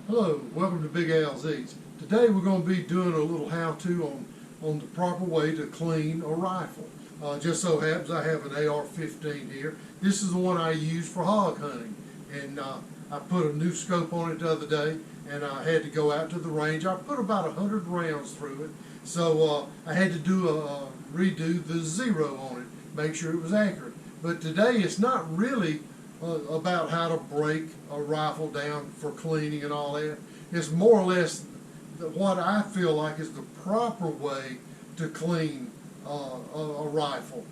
Hello, welcome to Big Al's Eats. Today we're going to be doing a little how-to on the proper way to clean a rifle. Just so happens I have an AR-15 here. This is the one I use for hog hunting, and I put a new scope on it the other day, and I had to go out to the range. I put about 100 rounds through it, so I had to redo the zero on it, make sure it was accurate. But today it's not really about how to break a rifle down for cleaning and all that. It's more or less what I feel like is the proper way to clean a rifle,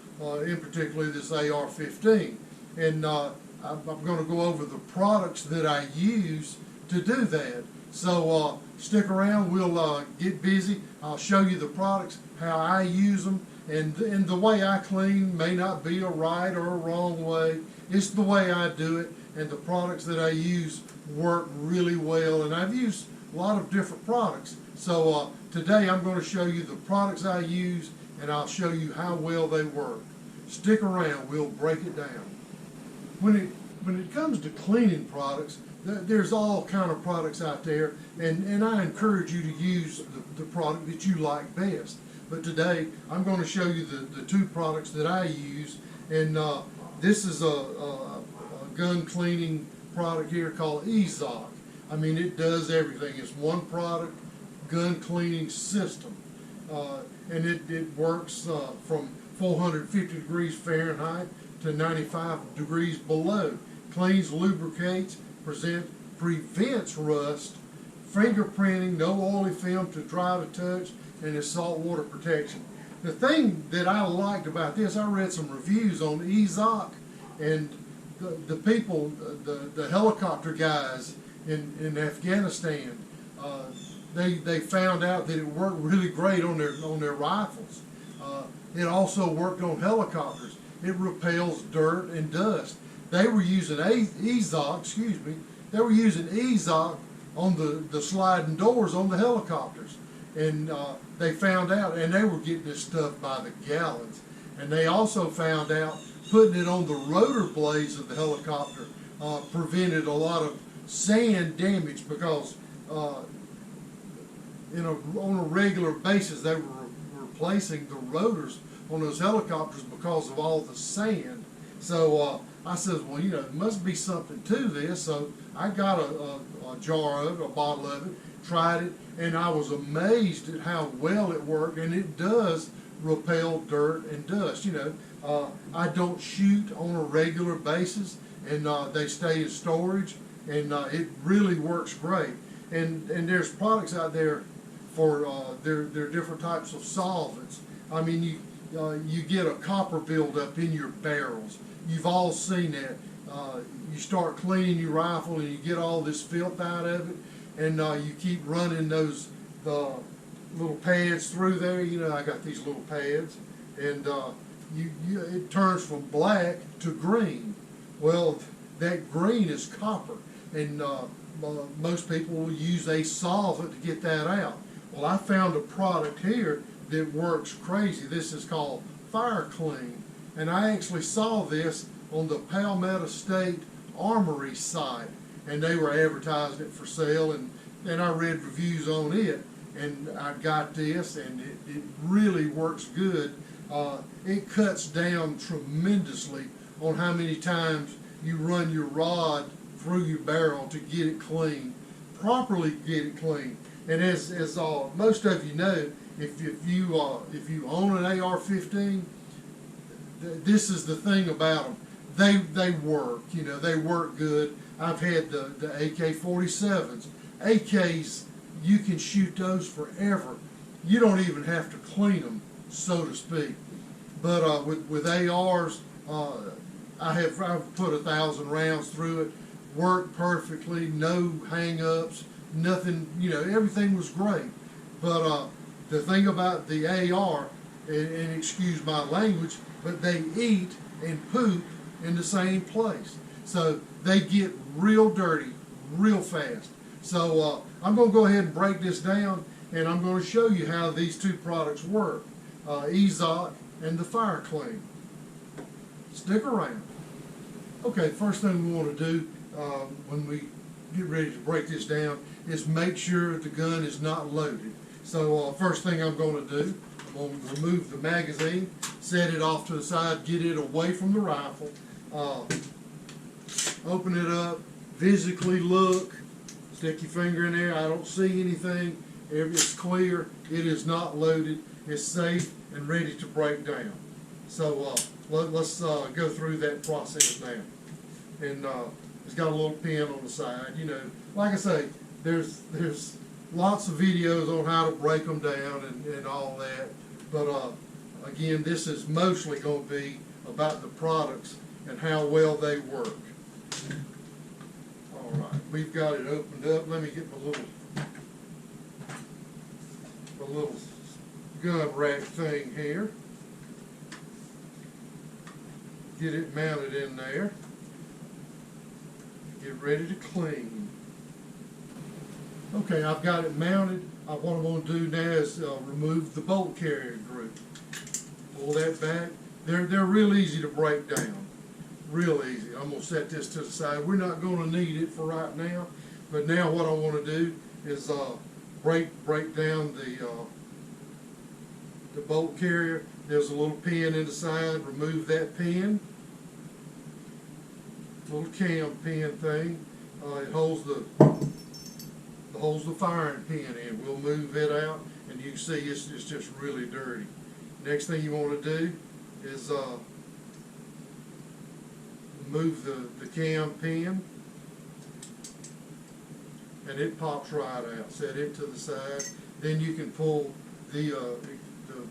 in particular this AR-15. And I'm going to go over the products that I use to do that. So stick around, we'll get busy. I'll show you the products, how I use them, and the way I clean may not be a right or a wrong way. It's the way I do it, and the products that I use work really well, and I've used a lot of different products. So today I'm going to show you the products I use, and I'll show you how well they work. Stick around, we'll break it down. When it comes to cleaning products, there's all kind of products out there, and I encourage you to use the product that you like best. But today I'm going to show you the two products that I use, and this is a gun cleaning product here called Ezoc. I mean, it does everything. It's one product gun cleaning system, and it works from 450 degrees Fahrenheit to 95 degrees below. Cleans, lubricates, prevents rust, fingerprinting, no oily film to dry to touch, and it's saltwater protection. The thing that I liked about this, I read some reviews on Ezoc, and the people, the helicopter guys in Afghanistan, they found out that it worked really great on their rifles. It also worked on helicopters. It repels dirt and dust. They were using Ezoc, they were using Ezoc on the sliding doors on the helicopters. And they found out, and they were getting this stuff by the gallons. And they also found out putting it on the rotor blades of the helicopter prevented a lot of sand damage, because on a regular basis they were replacing the rotors on those helicopters because of all the sand. So I said, well, there must be something to this. So I got a jar of it, a bottle of it, tried it, and I was amazed at how well it worked, and it does repel dirt and dust. I don't shoot on a regular basis, and they stay in storage, and it really works great. And there's products out there for there are different types of solvents. I mean, you get a copper buildup in your barrels. You've all seen that. You start cleaning your rifle and you get all this filth out of it, and you keep running the little pads through there. I got these little pads, and it turns from black to green. Well, that green is copper, and most people will use a solvent to get that out. Well, I found a product here that works crazy. This is called Fire Clean, and I actually saw this on the Palmetto State Armory site, and they were advertising it for sale, and I read reviews on it, and I got this, and it really works good. It cuts down tremendously on how many times you run your rod through your barrel to get it clean, properly get it clean. And as most of you know, if you own an AR-15, this is the thing about them. They work. They work good. I've had the AK-47s. AKs, you can shoot those forever. You don't even have to clean them, so to speak. But with ARs, I've put 1,000 rounds through it. Worked perfectly. No hang-ups. Nothing. Everything was great. But the thing about the AR, and excuse my language, but they eat and poop in the same place. So they get real dirty real fast. So I'm going to go ahead and break this down, and I'm going to show you how these two products work, Ezoc and the Fire Clean. Stick around. Okay, first thing we want to do when we get ready to break this down is make sure the gun is not loaded. So first thing I'm going to do, I'm going to remove the magazine, set it off to the side, get it away from the rifle, open it up, physically look, stick your finger in there. I don't see anything. It's clear. It is not loaded. It's safe and ready to break down. So let's go through that process now. And it's got a little pin on the side. You know, like I say, there's lots of videos on how to break them down and all that. But again, this is mostly going to be about the products and how well they work. All right, we've got it opened up. Let me get my little gun rack thing here. Get it mounted in there. Get ready to clean. Okay, I've got it mounted. What I'm going to do now is remove the bolt carrier group. Pull that back. They're real easy to break down. Real easy. I'm going to set this to the side. We're not going to need it for right now. But now what I want to do is break down the bolt carrier. There's a little pin in the side. Remove that pin. Little cam pin thing. It holds the firing pin in. We'll move it out, and you can see it's just really dirty. Next thing you want to do is move the cam pin, and it pops right out. Set it to the side. Then you can pull the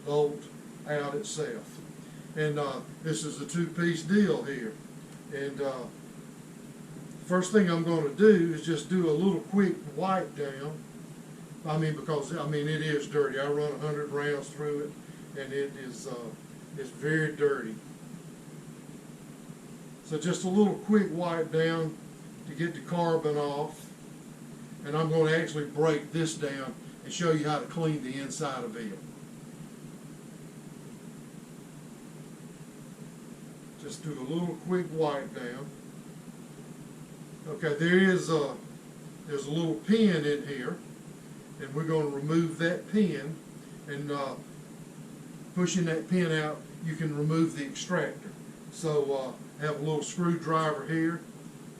bolt out itself. And this is a two-piece deal here. And first thing I'm going to do is just do a little quick wipe down. Because it is dirty. I run 100 rounds through it, and it is it's very dirty. So just a little quick wipe down to get the carbon off. And I'm going to actually break this down and show you how to clean the inside of it. Just do a little quick wipe down. Okay, there's a little pin in here, and we're going to remove that pin. And pushing that pin out, you can remove the extractor. So have a little screwdriver here.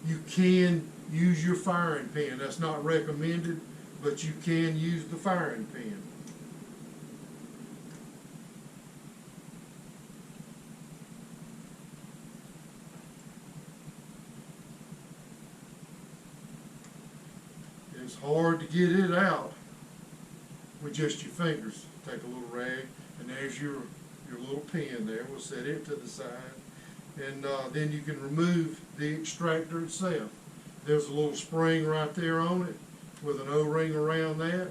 You can use your firing pin. That's not recommended, but you can use the firing pin. It's hard to get it out with just your fingers. Take a little rag, and there's your little pin there. We'll set it to the side. And then you can remove the extractor itself. There's a little spring right there on it with an O-ring around that,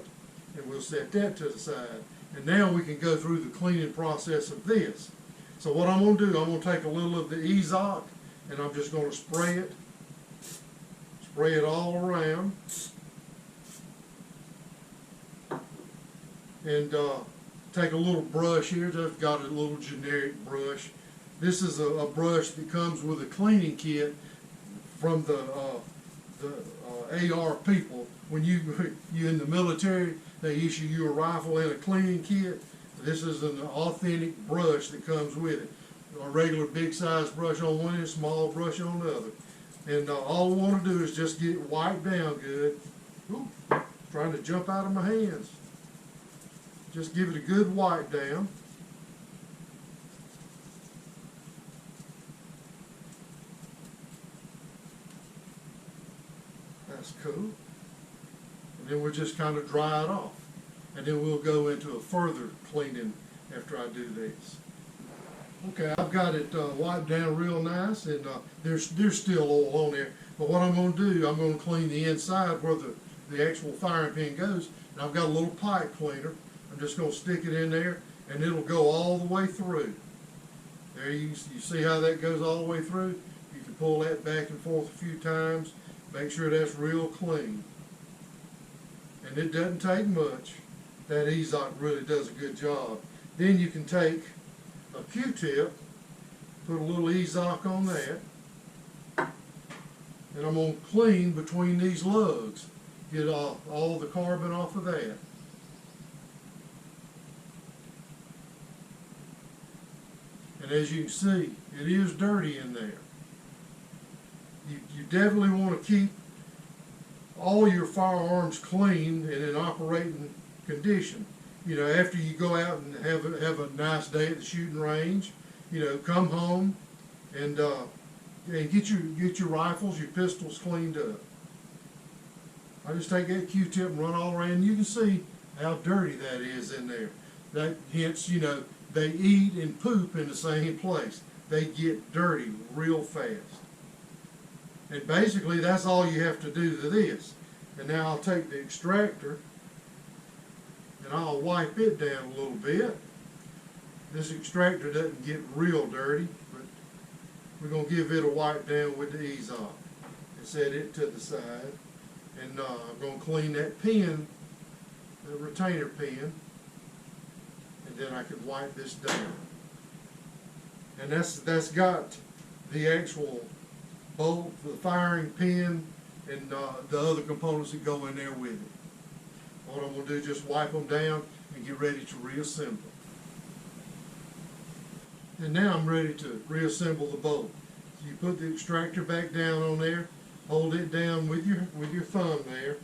and we'll set that to the side. And now we can go through the cleaning process of this. So what I'm going to do, I'm going to take a little of the Ezoc, and I'm just going to spray it all around. And take a little brush here. I've got a little generic brush. This is a brush that comes with a cleaning kit from the AR people. When you're in the military, they issue you a rifle and a cleaning kit. This is an authentic brush that comes with it. A regular big size brush on one end, small brush on the other. And all I want to do is just get it wiped down good. Ooh, trying to jump out of my hands. Just give it a good wipe down. That's cool. And then we'll just kind of dry it off. And then we'll go into a further cleaning after I do this. Okay, I've got it wiped down real nice, and there's still oil on there. But what I'm going to do, I'm going to clean the inside where the actual firing pin goes. And I've got a little pipe cleaner. I'm just going to stick it in there, and it'll go all the way through. There you see how that goes all the way through? You can pull that back and forth a few times. Make sure that's real clean. And it doesn't take much. That Ezoc really does a good job. Then you can take a Q-tip, put a little Ezoc on that, and I'm going to clean between these lugs, get all the carbon off of that. And as you can see, it is dirty in there. You definitely want to keep all your firearms clean and in operating condition. You know, after you go out and have a nice day at the shooting range, you know, come home and get your rifles, your pistols cleaned up. I just take that Q-tip and run all around. You can see how dirty that is in there. That hence, you know, they eat and poop in the same place. They get dirty real fast. And basically that's all you have to do to this. And now I'll take the extractor and I'll wipe it down a little bit. This extractor doesn't get real dirty, but we're going to give it a wipe down with the Ease-Off and set it to the side. And I'm going to clean that pin, the retainer pin, and then I can wipe this down. And that's got the actual bolt, the firing pin, and the other components that go in there with it. What I'm going to do is just wipe them down and get ready to reassemble. And now I'm ready to reassemble the bolt. So you put the extractor back down on there, hold it down with your thumb there,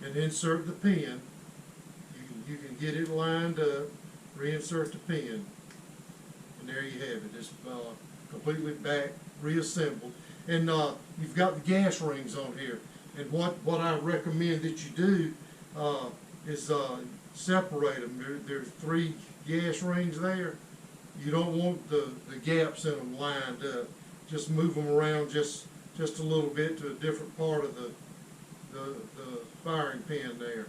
and insert the pin. You can get it lined up, reinsert the pin, and there you have it. It's completely back reassembled. And you've got the gas rings on here. And what I recommend that you do is separate them. There's 3 gas rings there. You don't want the gaps in them lined up. Just move them around just a little bit to a different part of the firing pin there.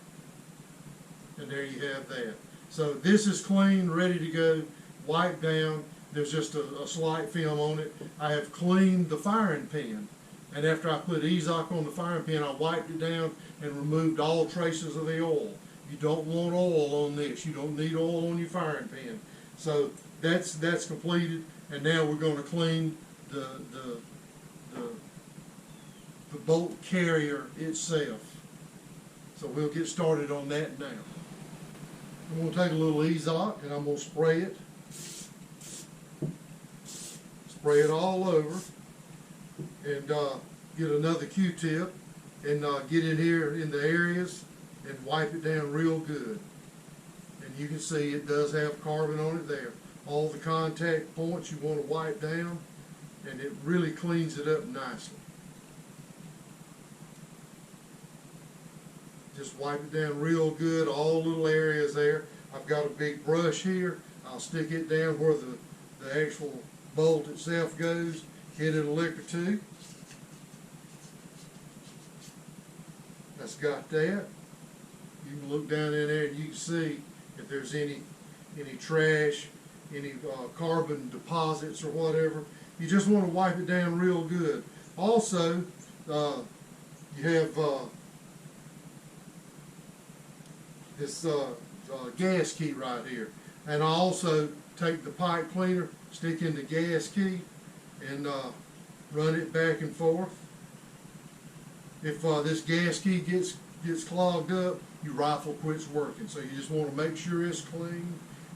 And there you have that. So this is clean, ready to go, wiped down. There's just a slight film on it. I have cleaned the firing pin. And after I put Ease-Off on the firing pin, I wiped it down and removed all traces of the oil. You don't want oil on this. You don't need oil on your firing pin. So that's completed. And now we're going to clean the bolt carrier itself. So we'll get started on that now. I'm going to take a little Ease-Off and I'm going to spray it. Spray it all over, and get another Q-tip and get in here in the areas and wipe it down real good. And you can see it does have carbon on it there. All the contact points you want to wipe down, and it really cleans it up nicely. Just wipe it down real good, all little areas there. I've got a big brush here. I'll stick it down where the actual bolt itself goes, hit it a lick or two. That's got that. You can look down in there and you can see if there's any trash, any carbon deposits or whatever. You just want to wipe it down real good. Also, you have this gas key right here. And I also take the pipe cleaner, stick in the gas key, and run it back and forth. If this gas key gets clogged up, your rifle quits working. So you just want to make sure it's clean.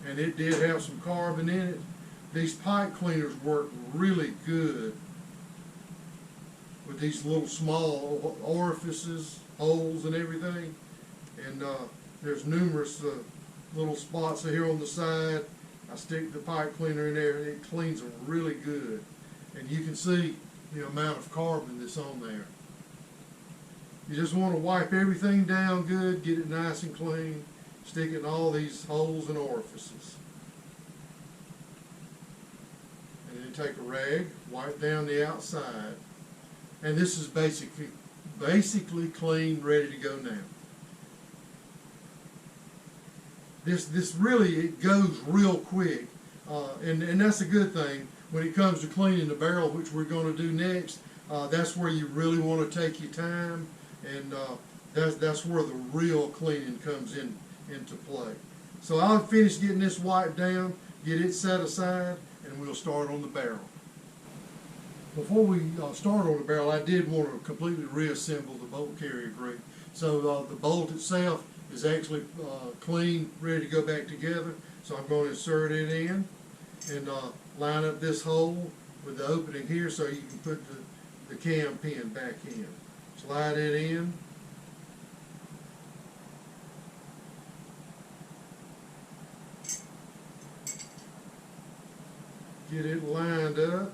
And it did have some carbon in it. These pipe cleaners work really good with these little small orifices, holes and everything. And there's numerous little spots here on the side. I stick the pipe cleaner in there and it cleans them really good. And you can see the amount of carbon that's on there. You just want to wipe everything down good, get it nice and clean, stick it in all these holes and orifices. And then take a rag, wipe down the outside. And this is basically clean, ready to go now. This really, it goes real quick, and that's a good thing. When it comes to cleaning the barrel, which we're going to do next, that's where you really want to take your time, and that's where the real cleaning comes into play. So I'll finish getting this wiped down, get it set aside, and we'll start on the barrel. before we start on the barrel, I did want to completely reassemble the bolt carrier group. So the bolt itself is actually clean, ready to go back together. So I'm going to insert it in and line up this hole with the opening here so you can put the cam pin back in. Slide it in. Get it lined up.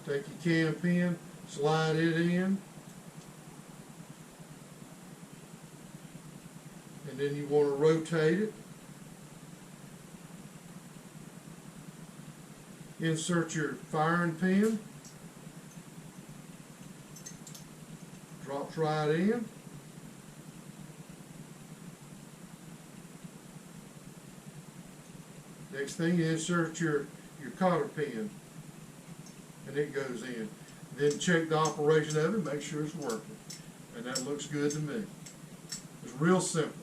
Take your cam pin, slide it in. And then you want to rotate it. Insert your firing pin. Drops right in. Next thing, you insert your cotter pin, and it goes in. Then check the operation of it, make sure it's working. And that looks good to me. It's real simple.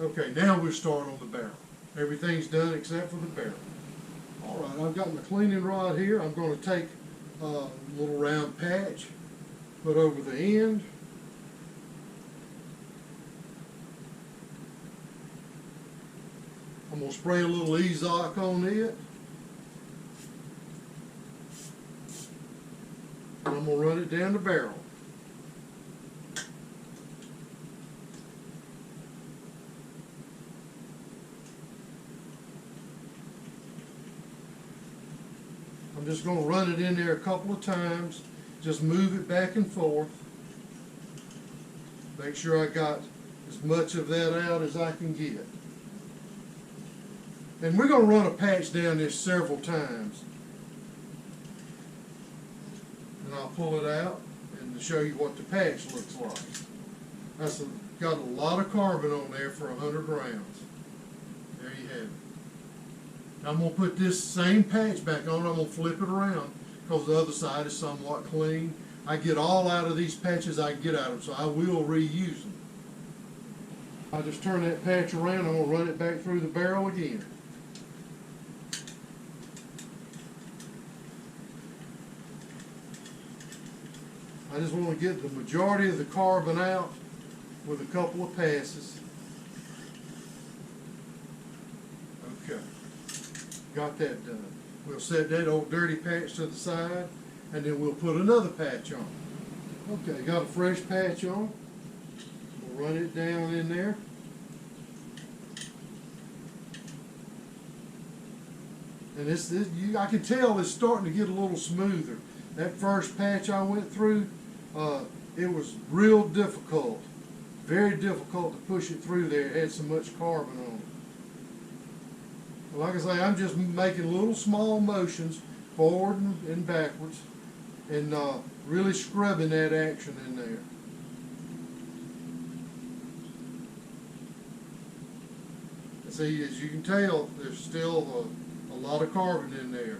Okay, now we'll start on the barrel. Everything's done except for the barrel. All right, I've got my cleaning rod here. I'm going to take a little round patch, put over the end. I'm going to spray a little Ezoc on it. And I'm going to run it down the barrel. I'm just going to run it in there a couple of times. Just move it back and forth. Make sure I got as much of that out as I can get. And we're going to run a patch down this several times. And I'll pull it out and show you what the patch looks like. That's got a lot of carbon on there for 100 rounds. There you have it. I'm going to put this same patch back on. I'm going to flip it around because the other side is somewhat clean. I get all out of these patches I can get out of them, so I will reuse them. I just turn that patch around. I'm going to run it back through the barrel again. I just want to get the majority of the carbon out with a couple of passes. Okay. Got that done. We'll set that old dirty patch to the side, and then we'll put another patch on. Okay, got a fresh patch on. We'll run it down in there. And I can tell it's starting to get a little smoother. That first patch I went through, it was real difficult. Very difficult to push it through there. It had so much carbon on it. Like I say, I'm just making little small motions forward and backwards and really scrubbing that action in there. And see, as you can tell, there's still a lot of carbon in there.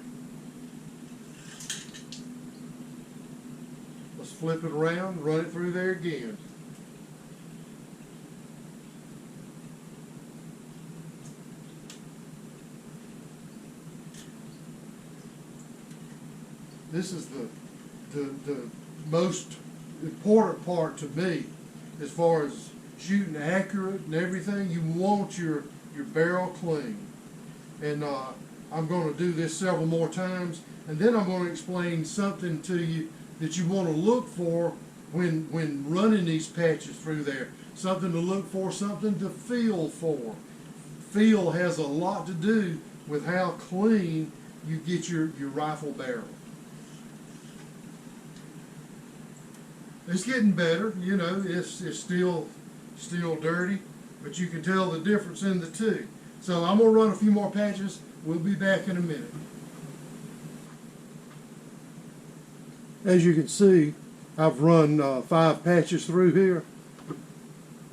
Let's flip it around, run it through there again. This is the most important part to me as far as shooting accurate and everything. You want your barrel clean. And I'm going to do this several more times, and then I'm going to explain something to you that you want to look for when running these patches through there. Something to look for, something to feel for. Feel has a lot to do with how clean you get your rifle barrel. It's getting better, you know, it's still dirty, but you can tell the difference in the two. So I'm going to run a few more patches. We'll be back in a minute. As you can see, I've run 5 patches through here.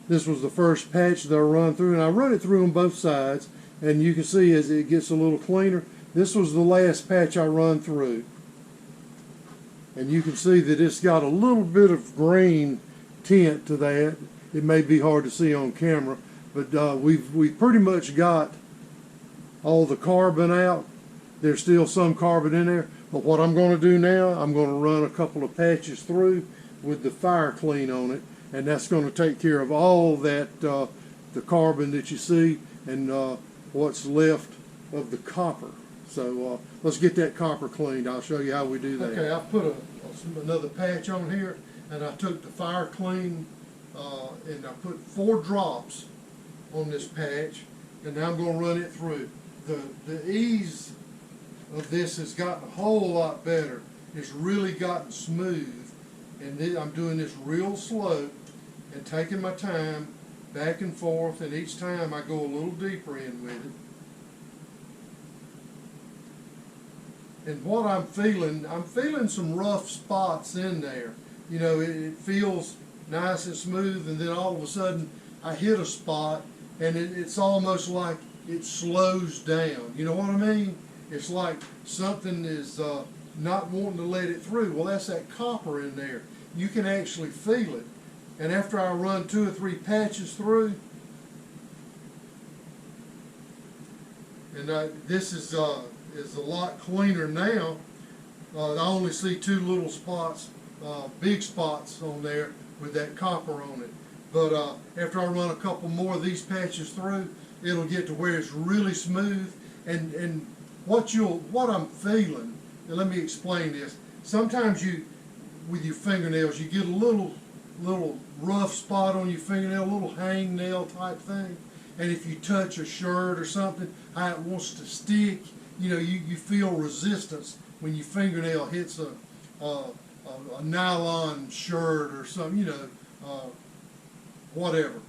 This was the first patch that I run through, and I run it through on both sides, and you can see as it gets a little cleaner. This was the last patch I run through. And you can see that it's got a little bit of green tint to that. It may be hard to see on camera, but we've pretty much got all the carbon out. there's still some carbon in there. But what I'm going to do now, I'm going to run a couple of patches through with the fire clean on it, and that's going to take care of all that, the carbon that you see and what's left of the copper. So let's get that copper cleaned. I'll show you how we do that. Okay, I put another patch on here, and I took the fire clean and I put 4 drops on this patch, and now I'm going to run it through. The ease of this has gotten a whole lot better. It's really gotten smooth, and I'm doing this real slow and taking my time back and forth, and each time I go a little deeper in with it. And what I'm feeling some rough spots in there. You know, it feels nice and smooth, and then all of a sudden I hit a spot, and it's almost like it slows down. You know what I mean? It's like something is not wanting to let it through. Well, that's that copper in there. You can actually feel it. And after I run 2 or 3 patches through, and this is a lot cleaner now. I only see 2 little spots, big spots on there with that copper on it. But after I run a couple more of these patches through, it'll get to where it's really smooth. And what I'm feeling, and let me explain this. Sometimes with your fingernails, you get a little rough spot on your fingernail, a little hangnail type thing. And if you touch a shirt or something, how it wants to stick, you know, you feel resistance when your fingernail hits a nylon shirt or something, you know, whatever.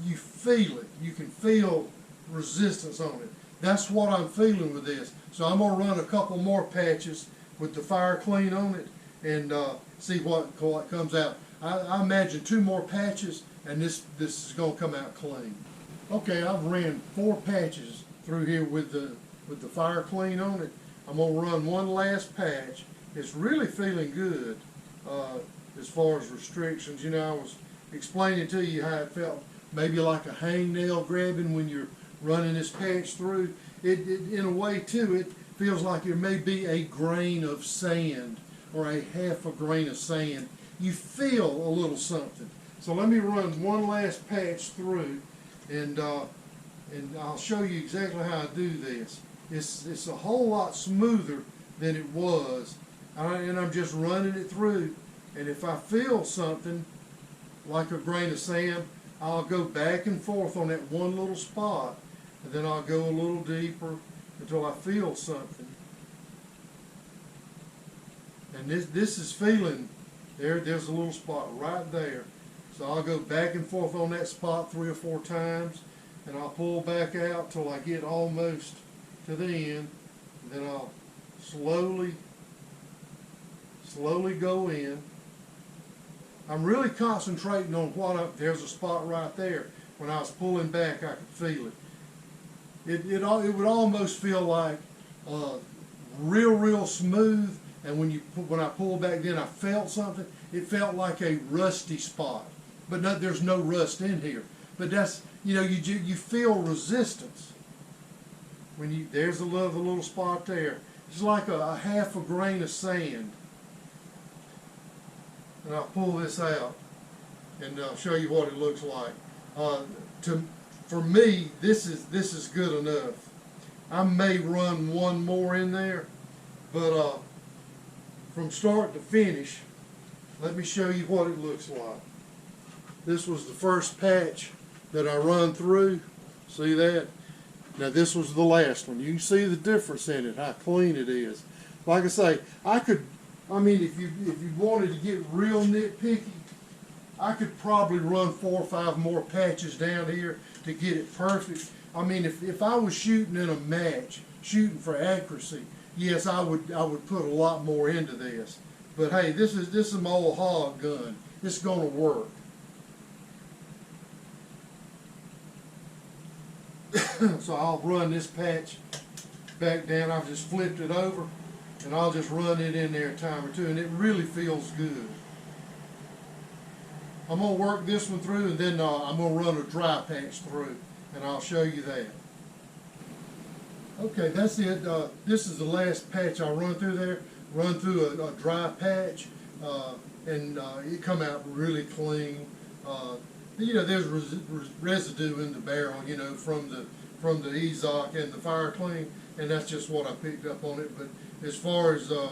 You feel it. You can feel resistance on it. That's what I'm feeling with this. So I'm going to run a couple more patches with the fire clean on it and see what comes out. I imagine 2 more patches, and this is going to come out clean. Okay, I've ran 4 patches through here with the fire clean on it. I'm going to run one last patch. It's really feeling good as far as restrictions. You know, I was explaining to you how it felt maybe like a hangnail grabbing when you're running this patch through. It in a way too, it feels like there may be a grain of sand or a half a grain of sand. You feel a little something. So let me run one last patch through, and I'll show you exactly how I do this. It's a whole lot smoother than it was, and I'm just running it through. And if I feel something like a grain of sand, I'll go back and forth on that one little spot, and then I'll go a little deeper until I feel something. And this is feeling, there's a little spot right there. So I'll go back and forth on that spot 3 or 4 times, and I'll pull back out till I get almost to the end, and then I'll slowly go in. I'm really concentrating on there's a spot right there. When I was pulling back, I could feel it. It would almost feel like real smooth, and when I pulled back then, I felt something. It felt like a rusty spot, but there's no rust in here. But that's, you know, you feel resistance when there's the little spot there. It's like a half a grain of sand. And I'll pull this out and I'll show you what it looks like. For me, this is good enough. I may run one more in there, but from start to finish, let me show you what it looks like. This was the first patch that I run through. See that? Now this was the last one. You can see the difference in it, how clean it is. Like I say, I mean, if you wanted to get real nitpicky, I could probably run 4 or 5 more patches down here to get it perfect. I mean, if I was shooting in a match, shooting for accuracy, yes, I would put a lot more into this. But hey, this is my old hog gun. It's going to work. So I'll run this patch back down. I've just flipped it over, and I'll just run it in there a time or two, and it really feels good. I'm going to work this one through, and then I'm going to run a dry patch through, and I'll show you that. Okay, that's it. This is the last patch I run through there. Run through a dry patch, and it come out really clean. You know, there's residue in the barrel, you know, from the EZOC and the fire clean, and that's just what I picked up on it. But as far as the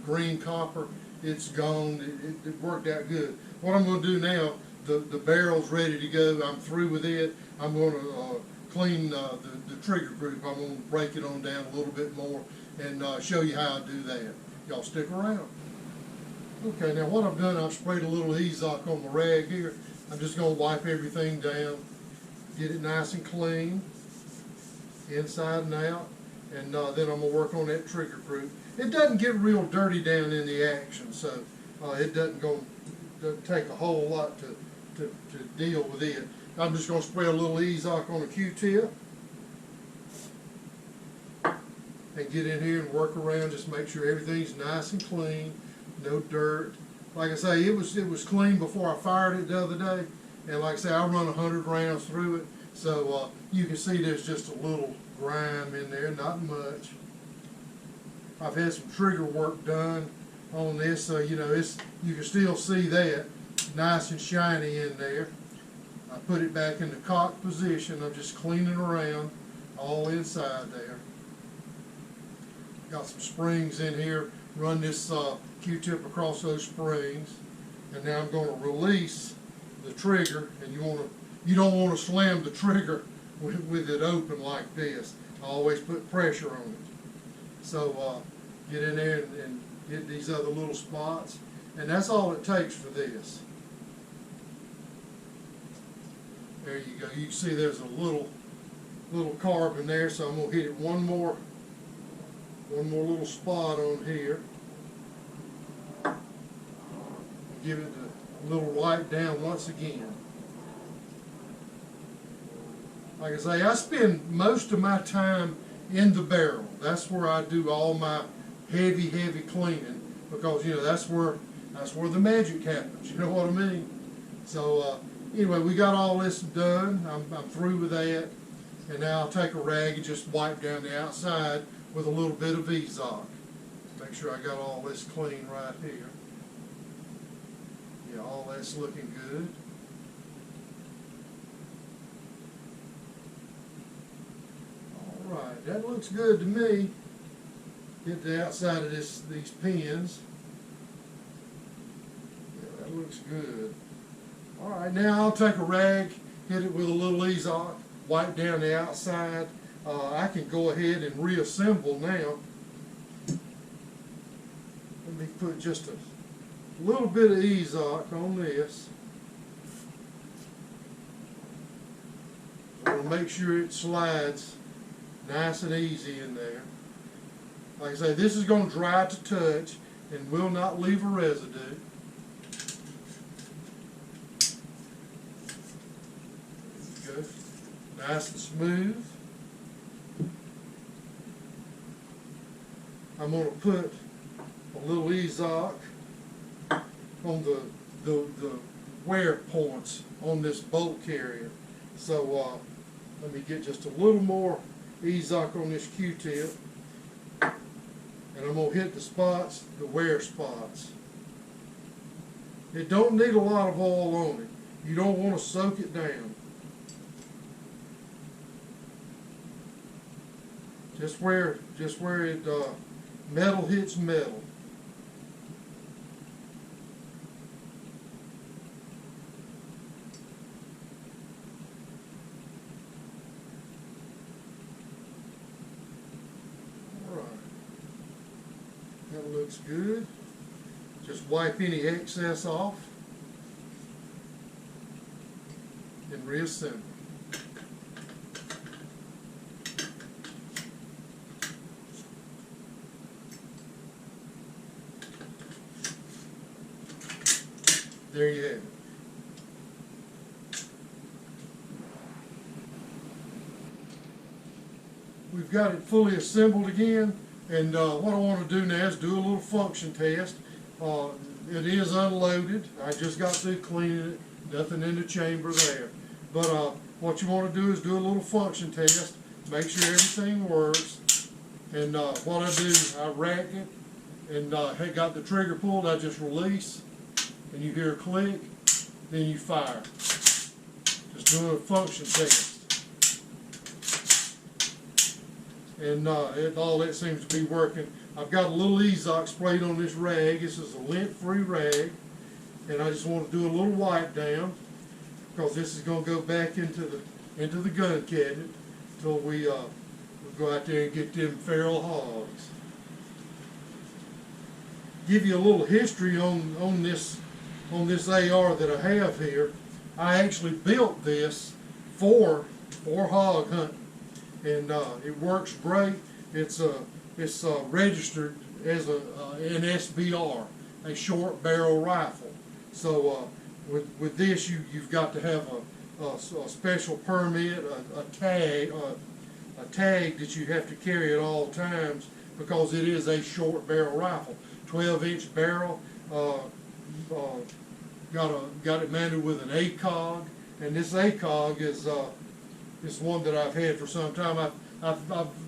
green copper, it's gone. It worked out good. What I'm going to do now, the barrel's ready to go. I'm through with it. I'm going to clean the trigger group. I'm going to break it on down a little bit more and show you how I do that. Y'all stick around. Okay, now what I've done, I've sprayed a little EZOC on the rag here. I'm just going to wipe everything down, get it nice and clean, inside and out, and then I'm going to work on that trigger group. It doesn't get real dirty down in the action, so it doesn't take a whole lot to deal with it. I'm just going to spray a little EZOC on a Q-tip and get in here and work around, just make sure everything's nice and clean, no dirt. Like I say, it was clean before I fired it the other day, and like I say, I run 100 rounds through it, so you can see there's just a little grime in there, not much. I've had some trigger work done on this, so you know you can still see that nice and shiny in there. I put it back in the cocked position. I'm just cleaning around all inside there. Got some springs in here. Run this Q-tip across those springs, and now I'm going to release the trigger. And you don't want to slam the trigger with it open like this. I always put pressure on it. So get in there and hit these other little spots, and that's all it takes for this. There you go. You can see there's a little carbon there, so I'm going to hit it one more little spot on here. Give it a little wipe down once again. Like I say, I spend most of my time in the barrel. That's where I do all my heavy cleaning, because you know that's where the magic happens. You know what I mean? So anyway, we got all this done. I'm through with that, and now I'll take a rag and just wipe down the outside with a little bit of EZOC. Make sure I got all this clean right here. Yeah, all that's looking good. All right, that looks good to me. Get the outside of these pins. Yeah, that looks good. All right, now I'll take a rag, hit it with a little EZOC, wipe down the outside. I can go ahead and reassemble now. Let me put just a little bit of EZOC on this. I want to make sure it slides nice and easy in there. Like I say, this is going to dry to touch and will not leave a residue. There you go. Nice and smooth. I'm going to put a little EZOC on the wear points on this bolt carrier. So let me get just a little more EZOC on this Q-tip, and I'm going to hit the spots, the wear spots. It don't need a lot of oil on it. You don't want to soak it down. Just where it metal hits metal. That looks good. Just wipe any excess off and reassemble. There you have it. We've got it fully assembled again. And what I want to do now is do a little function test. It is unloaded. I just got through cleaning it. Nothing in the chamber there. But what you want to do is do a little function test. make sure everything works. And what I do, I rack it, and I got the trigger pulled, I just release, and you hear a click, then you fire. Just doing a function test. And all that seems to be working. I've got a little Ezox sprayed on this rag. This is a lint-free rag, and I just want to do a little wipe down because this is going to go back into the gun cabinet until we go out there and get them feral hogs. Give you a little history on this AR that I have here. I actually built this for hog hunting, and it works great. It's registered as an SBR, a short barrel rifle. So with this, you've got to have a special permit, a tag that you have to carry at all times because it is a short barrel rifle. 12-inch barrel. Got it mounted with an ACOG, and this ACOG is one that I've had for some time.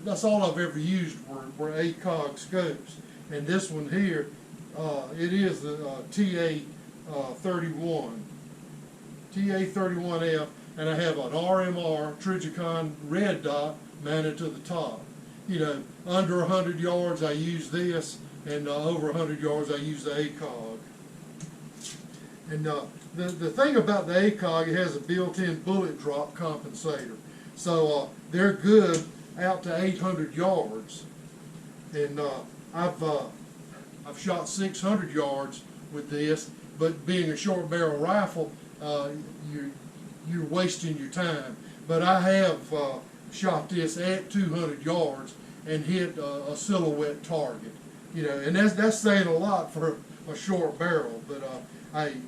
That's all I've ever used were ACOG scopes, and this one here, it is the TA31F, and I have an RMR Trijicon red dot mounted to the top. You know, under 100 yards I use this, and over 100 yards I use the ACOG. And the thing about the ACOG, it has a built-in bullet drop compensator. So they're good out to 800 yards. And I've shot 600 yards with this, but being a short barrel rifle, you're wasting your time. But I have shot this at 200 yards and hit a silhouette target. You know, and that's saying a lot for a short barrel. But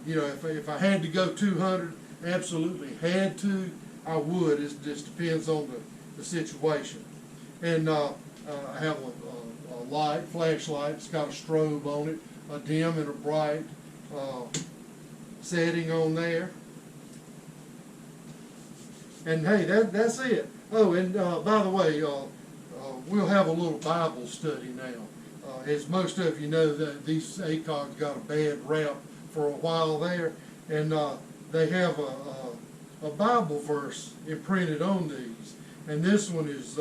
if I had to go 200, absolutely had to, I would. It just depends on the situation. And I have a flashlight. It's got a strobe on it, a dim and a bright setting on there. And hey, that's it. Oh, and by the way, we'll have a little Bible study now. As most of you know, these ACOGs got a bad rap for a while there, and they have a Bible verse imprinted on these. And this one is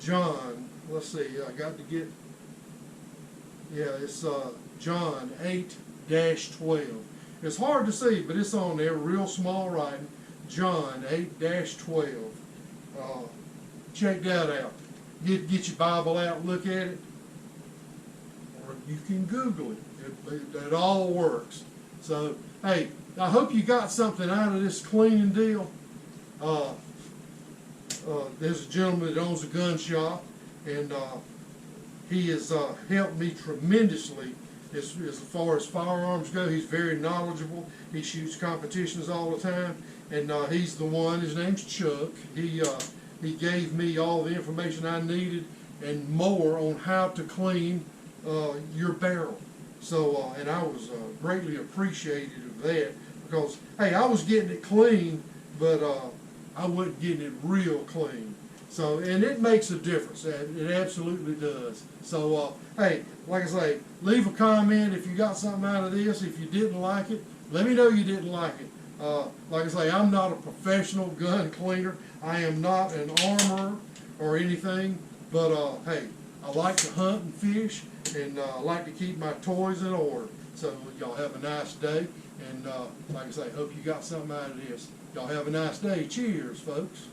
John. Let's see, I got to get. Yeah, it's John 8-12. It's hard to see, but it's on there, real small writing. John 8-12. Check that out. Get your Bible out, look at it, or you can Google it. It all works. So, hey, I hope you got something out of this cleaning deal. There's a gentleman that owns a gun shop, and he has helped me tremendously as far as firearms go. He's very knowledgeable. He shoots competitions all the time, and he's the one. His name's Chuck. He gave me all the information I needed and more on how to clean your barrel. So, and I was greatly appreciative of that because, hey, I was getting it clean, but I wasn't getting it real clean. So, and it makes a difference. It absolutely does. So, hey, like I say, leave a comment if you got something out of this. If you didn't like it, let me know you didn't like it. Like I say, I'm not a professional gun cleaner. I am not an armorer or anything, but hey, I like to hunt and fish, and I like to keep my toys in order. So y'all have a nice day, and like I say, hope you got something out of this. Y'all have a nice day. Cheers, folks.